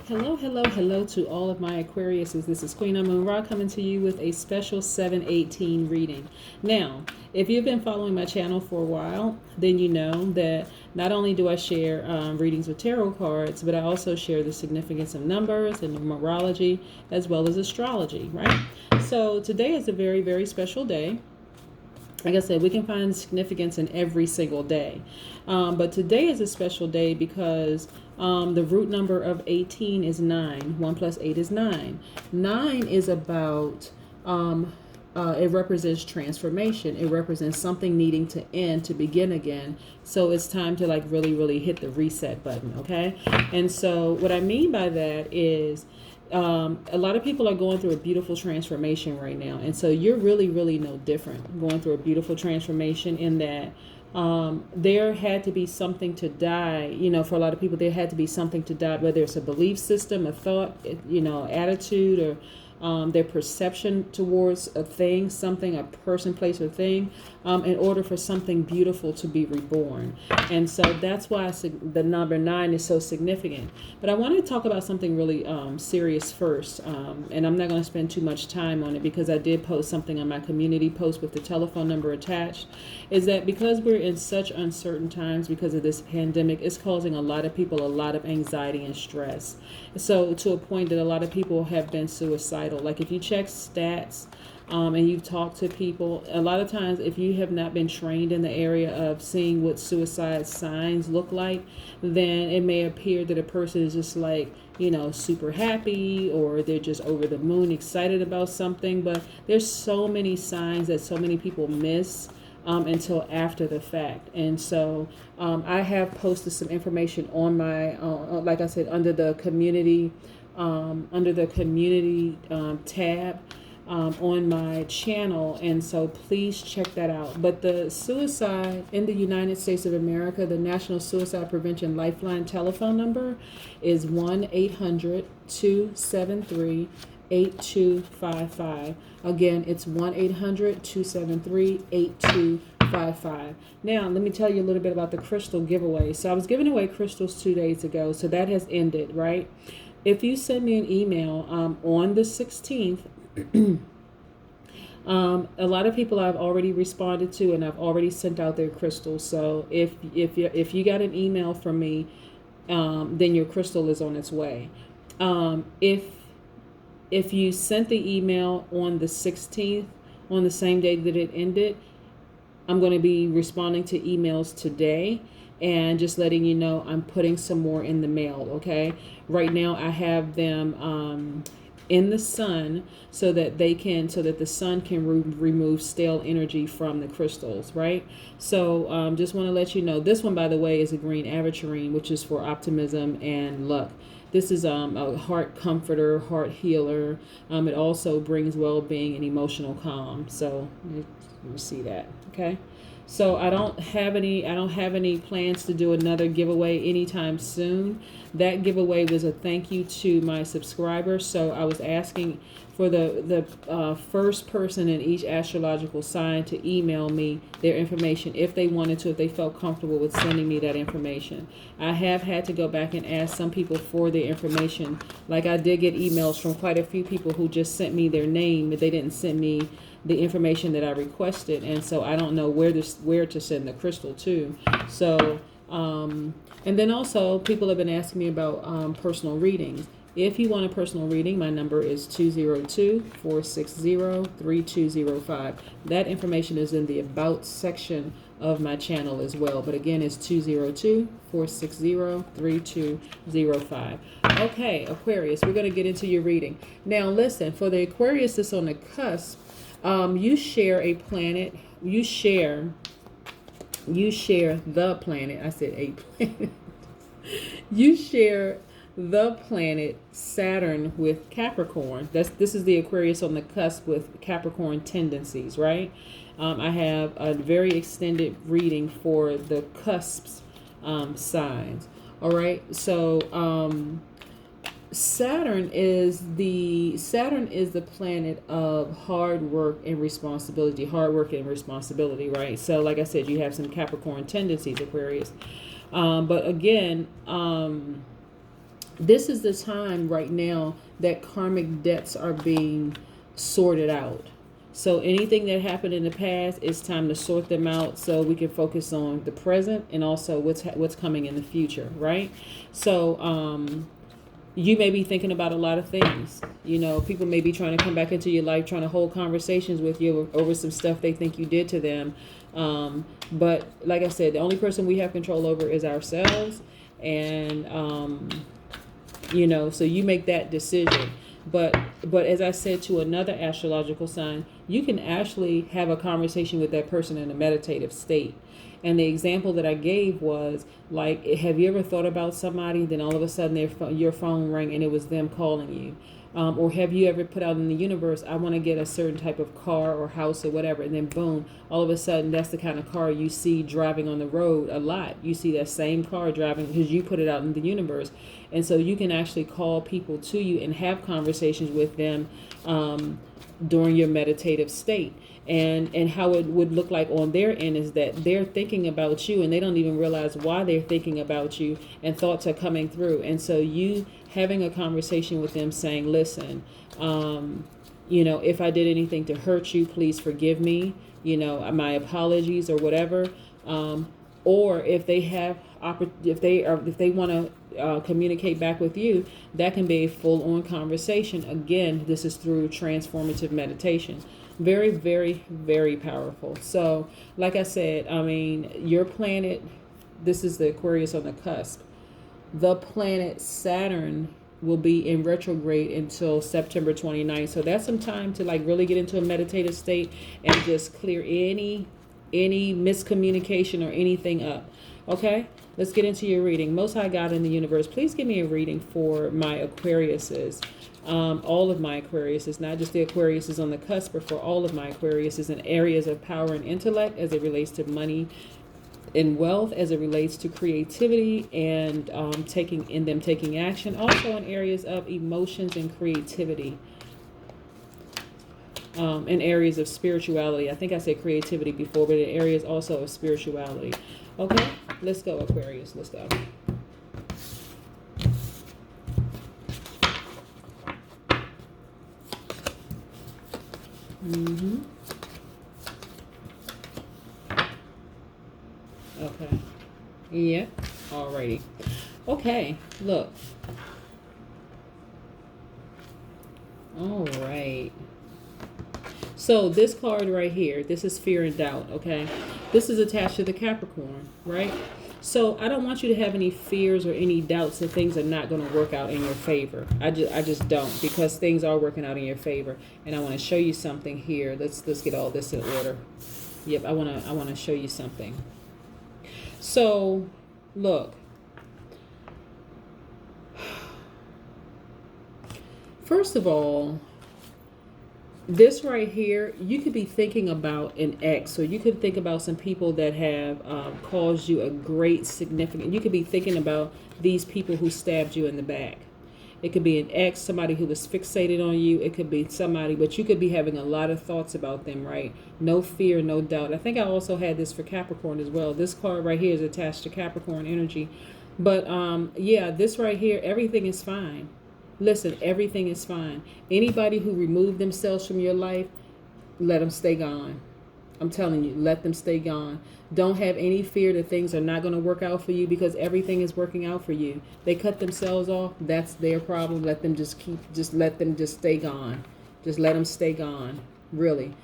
Hello, hello, hello to all of my Aquariuses. This is Queen Amun Ra coming to you with a special 7/18 reading. Now, if you've been following my channel for a while, then you know that not only do I share readings with tarot cards, but I also share the significance of numbers and numerology as well as astrology, right? So today is a very, very special day. Like I said, we can find significance in every single day. But today is a special day because the root number of 18 is 9. 1 plus 8 is 9. 9 is about, it represents transformation. It represents something needing to end to begin again. So it's time to like really, really hit the reset button, okay? And so what I mean by that is, a lot of people are going through a beautiful transformation right now. And so you're really, really no different, going through a beautiful transformation in that there had to be something to die. You know, for a lot of people, there had to be something to die, whether it's a belief system, a thought, attitude, or their perception towards a thing, something, a person, place, or thing, in order for something beautiful to be reborn. And so that's why the number 9 is so significant. But I want to talk about something really serious first, and I'm not going to spend too much time on it because I did post something on my community post with the telephone number attached, is that because we're in such uncertain times because of this pandemic, it's causing a lot of people a lot of anxiety and stress. So to a point that a lot of people have been suicidal. Like if you check stats, and you've talked to people, a lot of times if you have not been trained in the area of seeing what suicide signs look like, then it may appear that a person is just like, super happy, or they're just over the moon excited about something. But there's so many signs that so many people miss until after the fact. And so I have posted some information on my, like I said, under the community tab on my channel. And so please check that out. But the suicide in the United States of America, the National Suicide Prevention Lifeline telephone number is 1-800-273-8255. Again, it's 1-800-273-8255. Now, let me tell you a little bit about the crystal giveaway. So I was giving away crystals 2 days ago. So that has ended, right? If you send me an email on the 16th, a lot of people I've already responded to, and I've already sent out their crystals. So if you got an email from me, then your crystal is on its way. If you sent the email on the 16th, on the same day that it ended, I'm going to be responding to emails today and just letting you know I'm putting some more in the mail, okay? Right now I have them in the sun so that the sun can remove stale energy from the crystals, right? So just want to let you know, this one, by the way, is a green aventurine, which is for optimism and luck. This is a heart comforter, heart healer. It also brings well-being and emotional calm. So you see that, okay? So I don't have any plans to do another giveaway anytime soon. That giveaway was a thank you to my subscribers. So I was asking for the first person in each astrological sign to email me their information if they wanted to, if they felt comfortable with sending me that information. I have had to go back and ask some people for their information. Like I did get emails from quite a few people who just sent me their name, but they didn't send me the information that I requested, and so I don't know where to send the crystal to. So and then also people have been asking me about personal readings. If you want a personal reading, my number is 202-460-3205. That information is in the about section of my channel as well. But again, it's 202-460-3205. Okay, Aquarius, we're going to get into your reading. Now listen, for the Aquarius that's on the cusp, you share a planet. You share the planet. I said a planet. You share the planet Saturn with Capricorn. This is the Aquarius on the cusp with Capricorn tendencies, right? I have a very extended reading for the cusps signs. All right. So Saturn is the planet of hard work and responsibility. Right? So like I said, you have some Capricorn tendencies, Aquarius. But again, this is the time right now that karmic debts are being sorted out. So anything that happened in the past, it's time to sort them out so we can focus on the present and also what's coming in the future, right? So you may be thinking about a lot of things. You know, people may be trying to come back into your life, trying to hold conversations with you over some stuff they think you did to them. But like I said, the only person we have control over is ourselves. And, you know, so you make that decision. But as I said to another astrological sign, you can actually have a conversation with that person in a meditative state. And the example that I gave was like, have you ever thought about somebody, then all of a sudden your phone rang and it was them calling you? Or have you ever put out in the universe, I want to get a certain type of car or house or whatever, and then boom, all of a sudden that's the kind of car you see driving on the road a lot. You see that same car driving because you put it out in the universe. And so you can actually call people to you and have conversations with them during your meditative state. And how it would look like on their end is that they're thinking about you and they don't even realize why they're thinking about you, and thoughts are coming through. And so you having a conversation with them saying, listen, you know, if I did anything to hurt you, please forgive me, you know, my apologies or whatever. Or if they have, if they want to communicate back with you, that can be a full-on conversation. Again, this is through transformative meditation. Very, very, very powerful. So, like I said, I mean, your planet, this is the Aquarius on the cusp. The planet Saturn will be in retrograde until September 29th. So that's some time to like really get into a meditative state and just clear any miscommunication or anything up. Okay, let's get into your reading. Most High God in the universe, please give me a reading for my Aquariuses. All of my Aquariuses, not just the Aquariuses on the cusp, but for all of my Aquariuses in areas of power and intellect as it relates to money and wealth, as it relates to creativity and taking action. Also in areas of emotions and creativity. In areas of spirituality. I think I said creativity before, but in areas also of spirituality. Okay, let's go, Aquarius. Let's go. Okay. Yeah. Alrighty. Okay. Look. All right. So this card right here, this is fear and doubt. Okay. This is attached to the Capricorn, right? So I don't want you to have any fears or any doubts that things are not going to work out in your favor. I just don't, because things are working out in your favor. And I want to show you something here. Let's get all this in order. Yep, I want to show you something. So, look. First of all, this right here, you could be thinking about an ex, or you could think about some people that have caused you a great significant. You could be thinking about these people who stabbed you in the back. It could be an ex, somebody who was fixated on you. It could be somebody, but you could be having a lot of thoughts about them, right? No fear, no doubt. I think I also had this for Capricorn as well. This card right here is attached to Capricorn energy. But yeah, this right here, everything is fine. Listen, everything is fine. Anybody who removed themselves from your life, let them stay gone. I'm telling you, let them stay gone. Don't have any fear that things are not going to work out for you, because everything is working out for you. They cut themselves off. That's their problem. Let them just let them stay gone. Just let them stay gone. Really.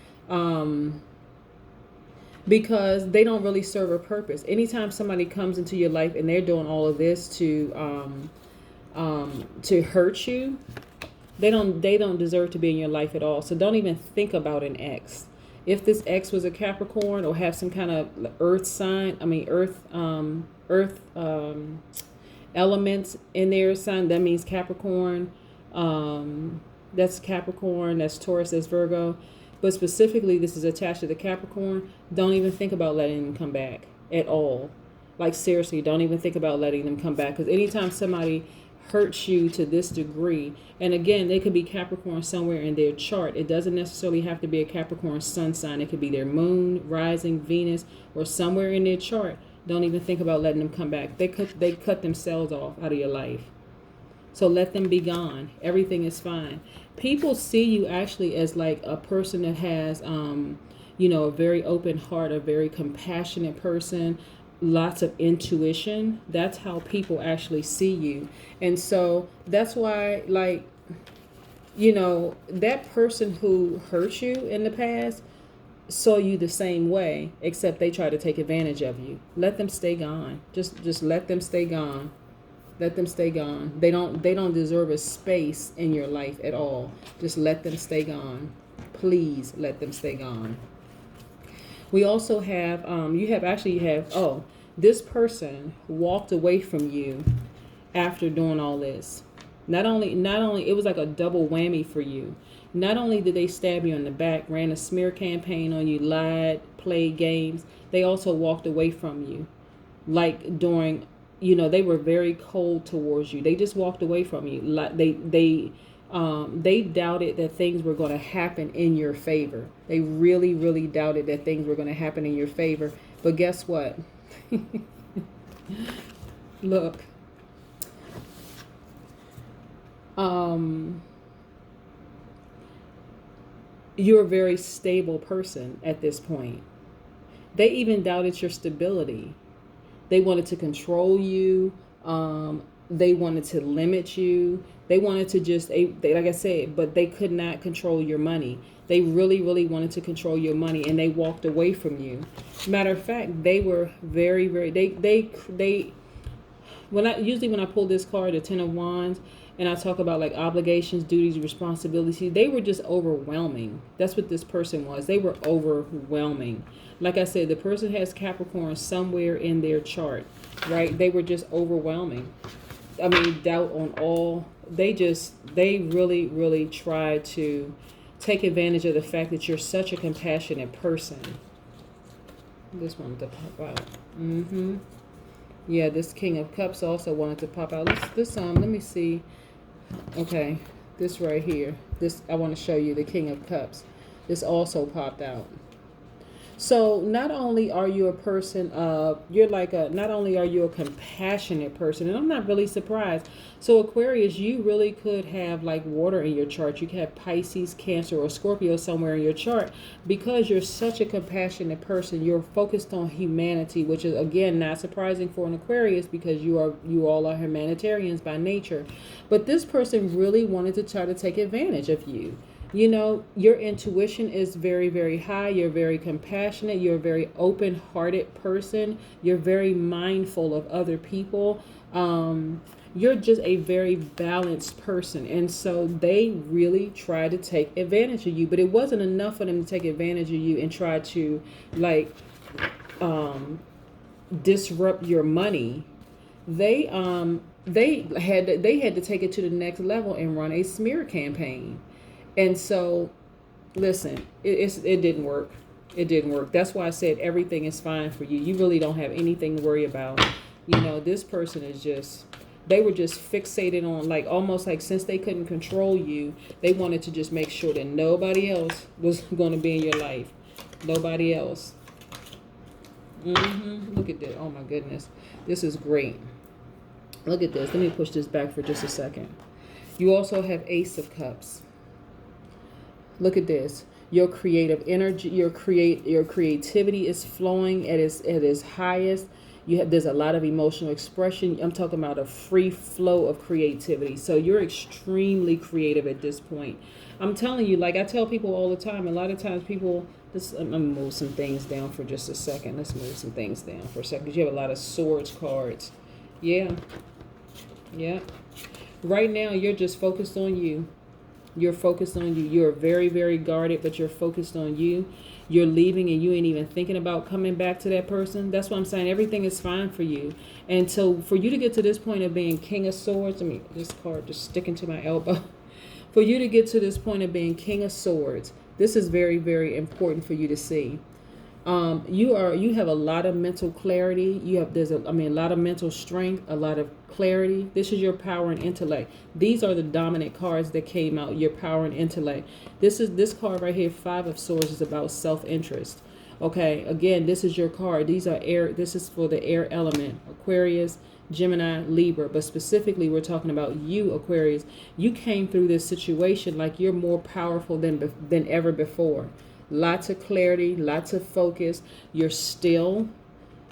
Because they don't really serve a purpose. Anytime somebody comes into your life and they're doing all of this to hurt you, they don't deserve to be in your life at all. So don't even think about an ex. If this ex was a Capricorn or have some kind of earth sign, earth elements in their sign, that means Capricorn. That's Capricorn, that's Taurus, that's Virgo. But specifically, this is attached to the Capricorn. Don't even think about letting them come back at all. Like, seriously, don't even think about letting them come back. Because anytime somebody hurts you to this degree, and again, they could be Capricorn somewhere in their chart. It doesn't necessarily have to be a Capricorn sun sign. It could be their moon, rising, Venus, or somewhere in their chart. Don't even think about letting them come back. They cut themselves off out of your life. So let them be gone. Everything is fine. People see you actually as like a person that has, a very open heart, a very compassionate person, lots of intuition. That's how people actually see you. And so that's why, like, that person who hurt you in the past saw you the same way, except they try to take advantage of you. Let them stay gone. Just let them stay gone. Let them stay gone. They don't deserve a space in your life at all. Just let them stay gone. Please let them stay gone. We also have this person walked away from you after doing all this. Not only it was like a double whammy for you. Not only did they stab you in the back, ran a smear campaign on you, lied, played games, they also walked away from you. Like during, they were very cold towards you. They just walked away from you. Like they doubted that things were going to happen in your favor. They really, really doubted that things were going to happen in your favor. But guess what? Look. You're a very stable person at this point. They even doubted your stability. They wanted to control you. They wanted to limit you. They wanted to just, like I said, but they could not control your money. They really, really wanted to control your money, and they walked away from you. Matter of fact, they were very, very, when I pull this card, the Ten of Wands, and I talk about like obligations, duties, responsibilities, they were just overwhelming. That's what this person was. They were overwhelming. Like I said, the person has Capricorn somewhere in their chart, right? They were just overwhelming. I mean, doubt on all. They really, really tried to take advantage of the fact that you're such a compassionate person. This wanted to pop out. Yeah, this King of Cups also wanted to pop out. Let me see. Okay, this right here. I want to show you the King of Cups. This also popped out. So not only are you a person not only are you a compassionate person, and I'm not really surprised. So Aquarius, you really could have like water in your chart. You could have Pisces, Cancer, or Scorpio somewhere in your chart, because you're such a compassionate person. You're focused on humanity, which is again not surprising for an Aquarius, because you all are humanitarians by nature. But this person really wanted to try to take advantage of you. Your intuition is very, very high. You're very compassionate. You're a very open-hearted person. You're very mindful of other people. You're just a very balanced person. And so they really tried to take advantage of you. But it wasn't enough for them to take advantage of you and try to, disrupt your money. They had to take it to the next level and run a smear campaign. And so, listen, it didn't work. It didn't work. That's why I said everything is fine for you. You really don't have anything to worry about. This person is they were just fixated on, like, almost like since they couldn't control you, they wanted to just make sure that nobody else was going to be in your life. Nobody else. Look at this. Oh, my goodness. This is great. Look at this. Let me push this back for just a second. You also have Ace of Cups. Look at this. Your creative energy, your creativity is flowing at its highest. There's a lot of emotional expression. I'm talking about a free flow of creativity. So you're extremely creative at this point. I'm telling you, like I tell people all the time, a lot of times people, I'm going to move some things down for just a second. Let's move some things down for a second, because you have a lot of swords cards. Yeah. Right now, you're just focused on you. You're focused on you. You're very, very guarded, but you're focused on you. You're leaving and you ain't even thinking about coming back to that person. That's what I'm saying. Everything is fine for you. And so for you to get to this point of being King of Swords, this card just sticking to my elbow. For you to get to this point of being King of Swords, this is very, very important for you to see. You have a lot of mental clarity. There's a lot of mental strength, a lot of clarity. This is your power and intellect. These are the dominant cards that came out, your power and intellect. This card right here, Five of Swords, is about self-interest. Okay, again, this is your card. These are air. This is for the air element, Aquarius, Gemini, Libra. But specifically, we're talking about you, Aquarius. You came through this situation like you're more powerful than ever before. Lots of clarity, lots of focus. You're still,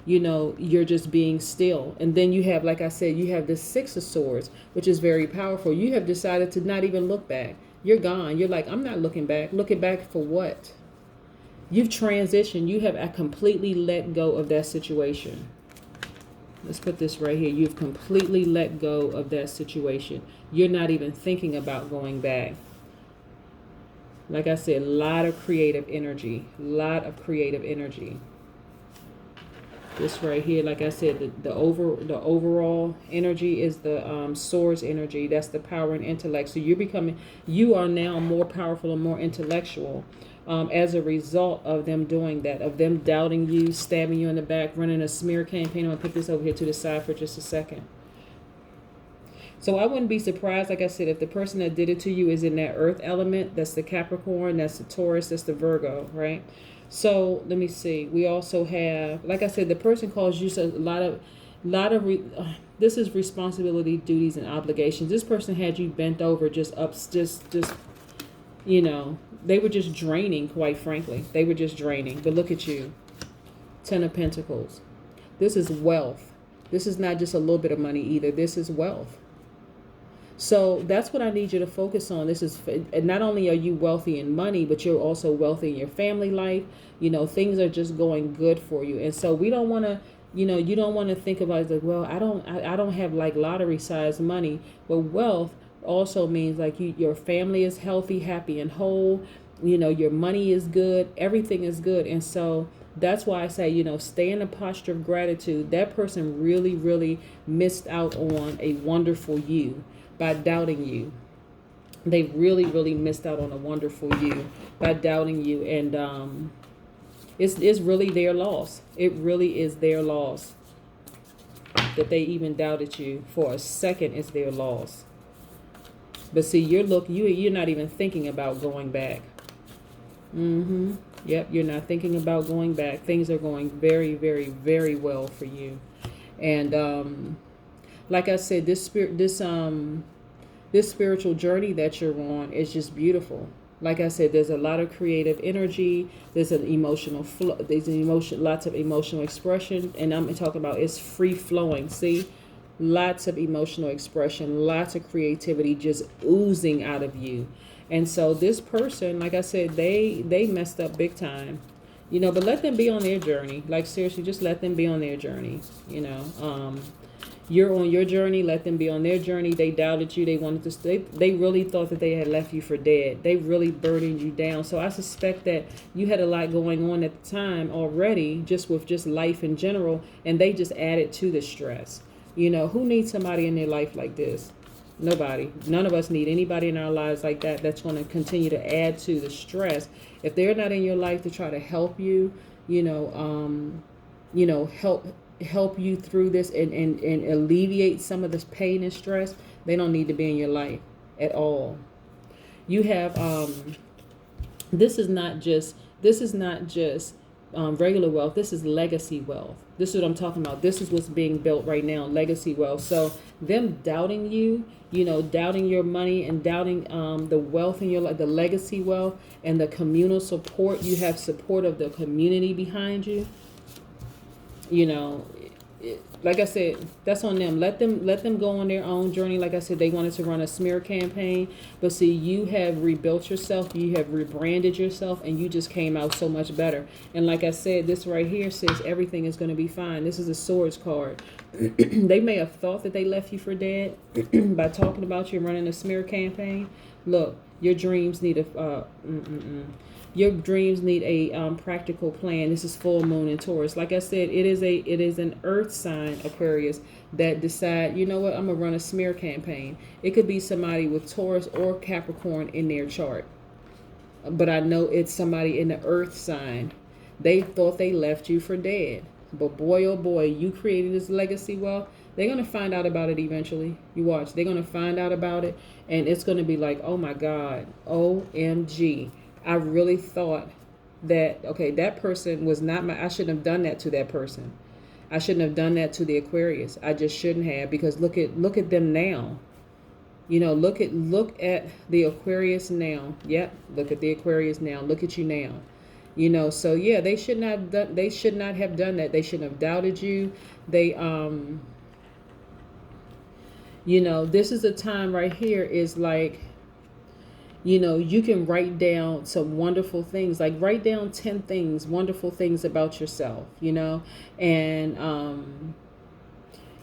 you're just being still. And then you have, like I said, you have the Six of Swords, which is very powerful. You have decided to not even look back. You're gone. You're like, I'm not looking back. Looking back for what? You've transitioned. You have completely let go of that situation. Let's put this right here. You've completely let go of that situation. You're not even thinking about going back. Like I said, a lot of creative energy. Lot of creative energy. This right here, like I said, the overall energy is the Swords energy. That's the power and intellect. So you are now more powerful and more intellectual as a result of them doing that, of them doubting you, stabbing you in the back, running a smear campaign. I'm going to put this over here to the side for just a second. So I wouldn't be surprised, like I said, if the person that did it to you is in that earth element. That's the Capricorn, that's the Taurus, that's the Virgo, right? So let me see. We also have, like I said, the person calls you a lot of this is responsibility, duties, and obligations. This person had you bent over, just they were just draining, quite frankly. They were just draining. But look at you. Ten of Pentacles. This is wealth. This is not just a little bit of money either. This is wealth. So that's what I need you to focus on. This is, not only are you wealthy in money, but you're also wealthy in your family life. Things are just going good for you. And so we don't want to, you don't want to think about it like, well, I don't have like lottery size money. But wealth also means like your family is healthy, happy, and whole. Your money is good. Everything is good. And so that's why I say, stay in a posture of gratitude. That person really, really missed out on a wonderful you by doubting you. They really, really missed out on a wonderful you by doubting you. And it's really their loss. It really is their loss that they even doubted you for a second. Is their loss. But see, you're not even thinking about going back. Yep, you're not thinking about going back. Things are going very, very, very well for you. And like I said, this spiritual journey that you're on is just beautiful. Like I said, there's a lot of creative energy. There's an emotional flow. There's lots of emotional expression. And I'm talking about it's free flowing. See, lots of emotional expression, lots of creativity just oozing out of you. And so this person, like I said, they messed up big time. But let them be on their journey. Like seriously, just let them be on their journey. You're on your journey. Let them be on their journey. They doubted you. They wanted to stay. They really thought that they had left you for dead. They really burdened you down. So I suspect that you had a lot going on at the time already, just with just life in general, and they just added to the stress. Who needs somebody in their life like this? Nobody. None of us need anybody in our lives like that that's going to continue to add to the stress. If they're not in your life to try to help you, help you through this and alleviate some of this pain and stress, they don't need to be in your life at all. You have this is not just regular wealth. This is legacy wealth. This is what I'm talking about. This is what's being built right now, legacy wealth. So them doubting you, doubting your money and doubting the wealth in your life, the legacy wealth and the communal support. You have support of the community behind you. Like I said, that's on them. Let them go on their own journey. Like I said, they wanted to run a smear campaign, but see, you have rebuilt yourself, you have rebranded yourself, and you just came out so much better. And like I said, this right here says everything is going to be fine. This is a Swords card. They may have thought that they left you for dead by talking about you and running a smear campaign. Look, your dreams need a your dreams need a practical plan. This is full moon in Taurus. Like I said, it is an earth sign, Aquarius, that decide, you know what, I'm gonna run a smear campaign. It could be somebody with Taurus or Capricorn in their chart, but I know it's somebody in the earth sign. They thought they left you for dead, but boy oh boy, you created this legacy wealth. They're gonna find out about it eventually. You watch. They're gonna find out about it, and it's gonna be like, oh my God, OMG. I really thought that, okay, that person was not I shouldn't have done that to that person. I shouldn't have done that to the Aquarius. I just shouldn't have, because look at them now. You know, look at the Aquarius now. Yep, look at the Aquarius now. Look at you now. You know, so yeah, they should not have done that. They shouldn't have doubted you. They you know, this is a time right here is like, you know, you can write down some wonderful things, like write down 10 things, wonderful things about yourself, you know, and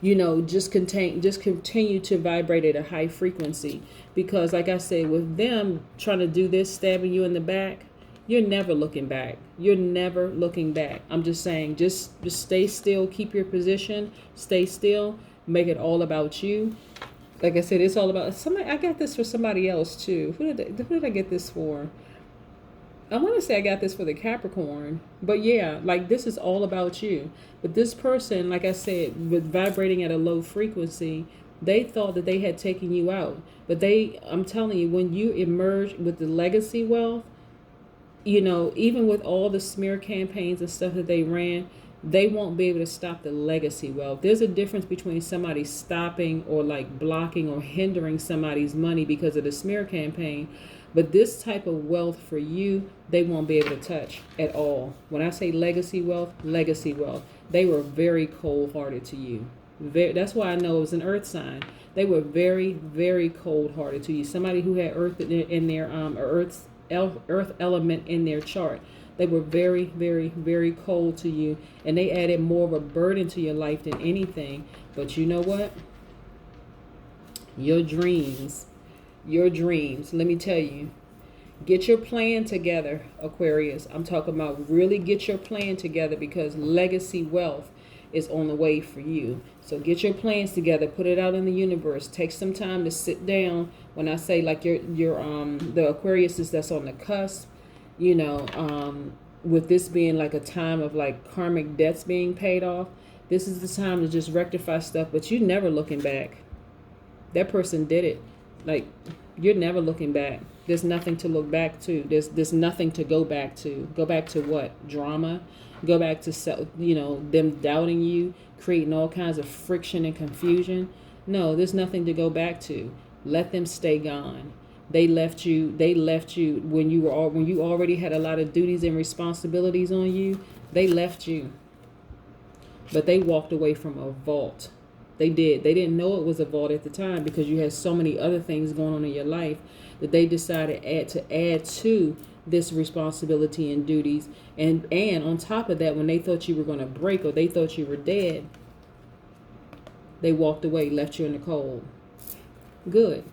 you know, just continue to vibrate at a high frequency, because like I said, with them trying to do this, stabbing you in the back, you're never looking back. You're never looking back. I'm just saying, just stay still, keep your position, stay still, make it all about you. Like I said, it's all about somebody. I got this for somebody else too. Who did I get this for? I want to say I got this for the Capricorn, but yeah, like this is all about you. But this person, like I said, with vibrating at a low frequency, they thought that they had taken you out. But I'm telling you, when you emerge with the legacy wealth, you know, even with all the smear campaigns and stuff that they ran, they won't be able to stop the legacy wealth. There's a difference between somebody stopping or like blocking or hindering somebody's money because of the smear campaign. But this type of wealth for you, they won't be able to touch at all. When I say legacy wealth, they were very cold-hearted to you. That's why I know it was an earth sign. They were very, very cold-hearted to you. Somebody who had earth in their earth element in their chart. They were very, very, very cold to you, and they added more of a burden to your life than anything. But you know what? Your dreams, let me tell you, get your plan together, Aquarius. I'm talking about really get your plan together, because legacy wealth is on the way for you. So get your plans together, put it out in the universe. Take some time to sit down. When I say like the Aquariuses that's on the cusp, you know, with this being like a time of like karmic debts being paid off, this is the time to just rectify stuff. But you're never looking back. That person did it. Like, you're never looking back. There's nothing to look back to. There's nothing to go back to. Go back to what? Drama? Go back to, you know, them doubting you, creating all kinds of friction and confusion. No, there's nothing to go back to. Let them stay gone. They left you when you already had a lot of duties and responsibilities on you. They left you. But they walked away from a vault. They did. They didn't know it was a vault at the time, because you had so many other things going on in your life that they decided to add to this responsibility and duties. And on top of that, when they thought you were going to break or they thought you were dead, they walked away, left you in the cold. Good.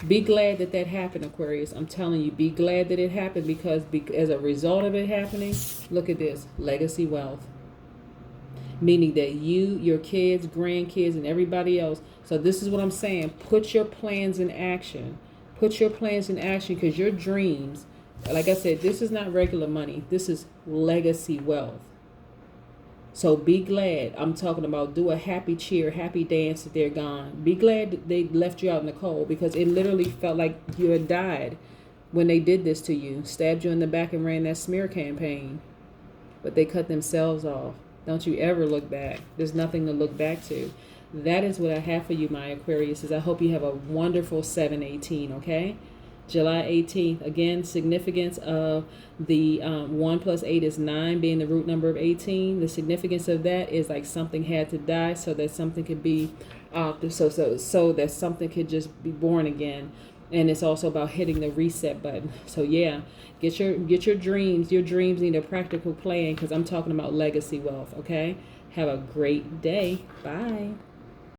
Be glad that happened, Aquarius. I'm telling you, be glad that it happened, because as a result of it happening, look at this, legacy wealth. Meaning that you, your kids, grandkids, and everybody else. So this is what I'm saying. Put your plans in action. Put your plans in action, because your dreams, like I said, this is not regular money. This is legacy wealth. So be glad. I'm talking about do a happy cheer, happy dance that they're gone. Be glad that they left you out in the cold, because it literally felt like you had died when they did this to you. Stabbed you in the back and ran that smear campaign. But they cut themselves off. Don't you ever look back. There's nothing to look back to. That is what I have for you, my Aquarius. I hope you have a wonderful 7/18, okay? July 18th, again, significance of the 1 plus 8 is 9, being the root number of 18. The significance of that is like something had to die so that something could be, so that something could just be born again. And it's also about hitting the reset button. So yeah, get your dreams. Your dreams need a practical plan, because I'm talking about legacy wealth, okay? Have a great day. Bye.